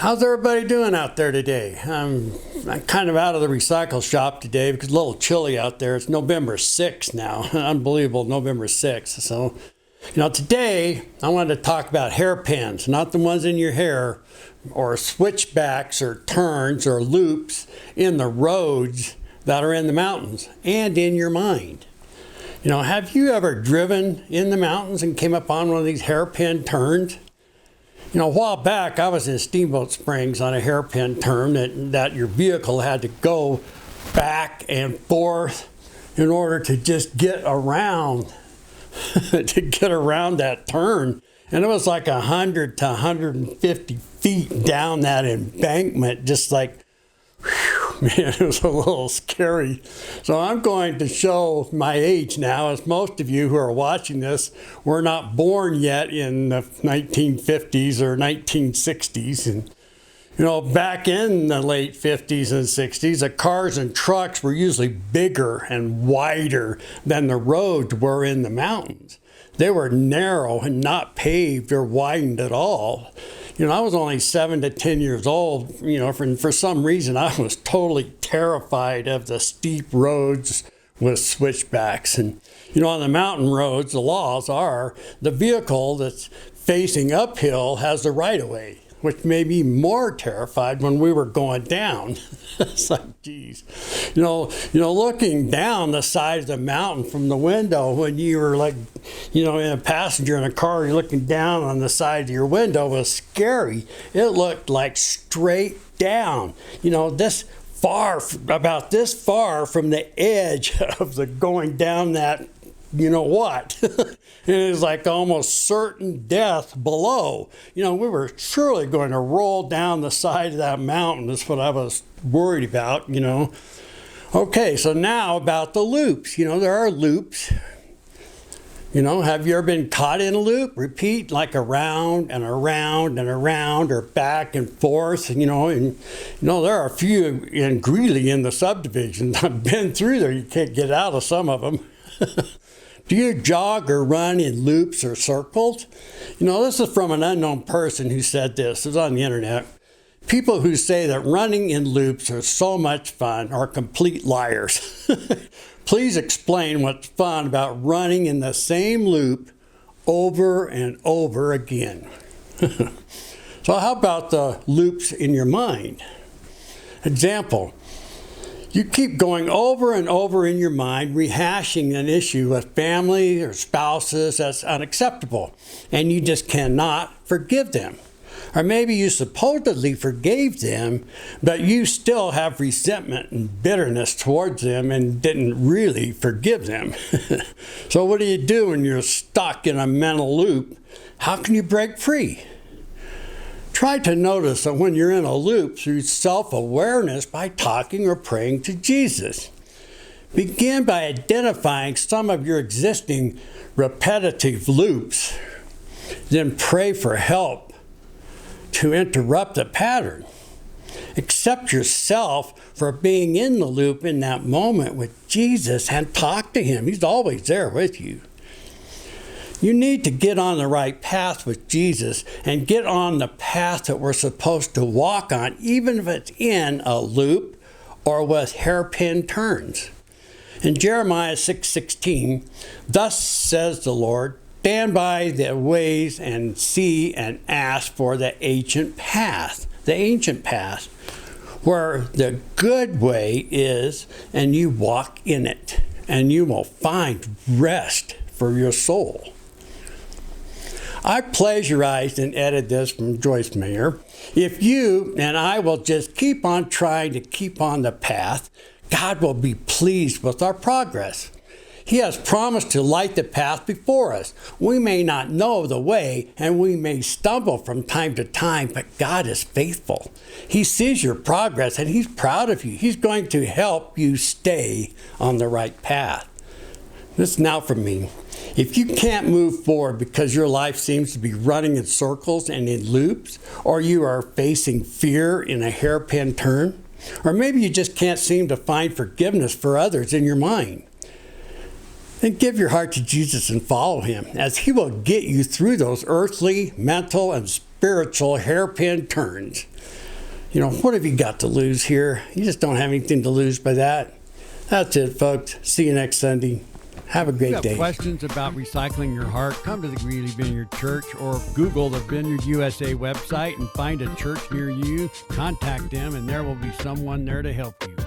How's everybody doing out there today? I'm kind of out of the recycle shop today because it's a little chilly out there. It's November 6th now. Unbelievable, November 6th. So, today I wanted to talk about hairpins, not the ones in your hair, or switchbacks or turns or loops in the roads that are in the mountains and in your mind. Have you ever driven in the mountains and came upon one of these hairpin turns? A while back, I was in Steamboat Springs on a hairpin turn that your vehicle had to go back and forth in order to just get around, that turn. And it was like 100 to 150 feet down that embankment, just like, whew, man, it was a little scary. So I'm going to show my age now, as most of you who are watching this were not born yet in the 1950s or 1960s. And, back in the late 50s and 60s, the cars and trucks were usually bigger and wider than the roads were in the mountains. They were narrow and not paved or widened at all. I was only 7 to 10 years old. For some reason, I was totally terrified of the steep roads with switchbacks. And, on the mountain roads, the laws are the vehicle that's facing uphill has the right of way, which made me more terrified when we were going down. It's like, geez. Looking down the side of the mountain from the window when you were like, in a passenger in a car, you're looking down on the side of your window was scary. It looked like straight down. About this far from the edge of the going down that what? And it was like almost certain death below. We were surely going to roll down the side of that mountain. That's what I was worried about, Okay, so now about the loops. There are loops. Have you ever been caught in a loop? Repeat like around and around and around, or back and forth, and there are a few in Greeley in the subdivision. I've been through there. You can't get out of some of them. Do you jog or run in loops or circles? This is from an unknown person who said this. It was on the internet. People who say that running in loops are so much fun are complete liars. Please explain what's fun about running in the same loop over and over again. So how about the loops in your mind? Example. You keep going over and over in your mind, rehashing an issue with family or spouses that's unacceptable, and you just cannot forgive them. Or maybe you supposedly forgave them, but you still have resentment and bitterness towards them and didn't really forgive them. So what do you do when you're stuck in a mental loop? How can you break free? Try to notice that when you're in a loop through self-awareness by talking or praying to Jesus. Begin by identifying some of your existing repetitive loops. Then pray for help to interrupt the pattern. Accept yourself for being in the loop in that moment with Jesus and talk to him. He's always there with you. You need to get on the right path with Jesus and get on the path that we're supposed to walk on, even if it's in a loop or with hairpin turns. In Jeremiah 6:16, thus says the Lord, stand by the ways and see and ask for the ancient path, where the good way is, and you walk in it, and you will find rest for your soul. I plagiarized and edited this from Joyce Meyer. If you and I will just keep on trying to keep on the path, God will be pleased with our progress. He has promised to light the path before us. We may not know the way, and we may stumble from time to time, but God is faithful. He sees your progress, and he's proud of you. He's going to help you stay on the right path. This is now for me. If you can't move forward because your life seems to be running in circles and in loops, or you are facing fear in a hairpin turn, or maybe you just can't seem to find forgiveness for others in your mind, then give your heart to Jesus and follow him, as he will get you through those earthly, mental, and spiritual hairpin turns. You know, what have you got to lose here? You just don't have anything to lose by that. That's it, folks. See you next Sunday. Have a great day. If you have questions about recycling your heart, come to the Greeley Vineyard Church or Google the Vineyard USA website and find a church near you. Contact them, and there will be someone there to help you.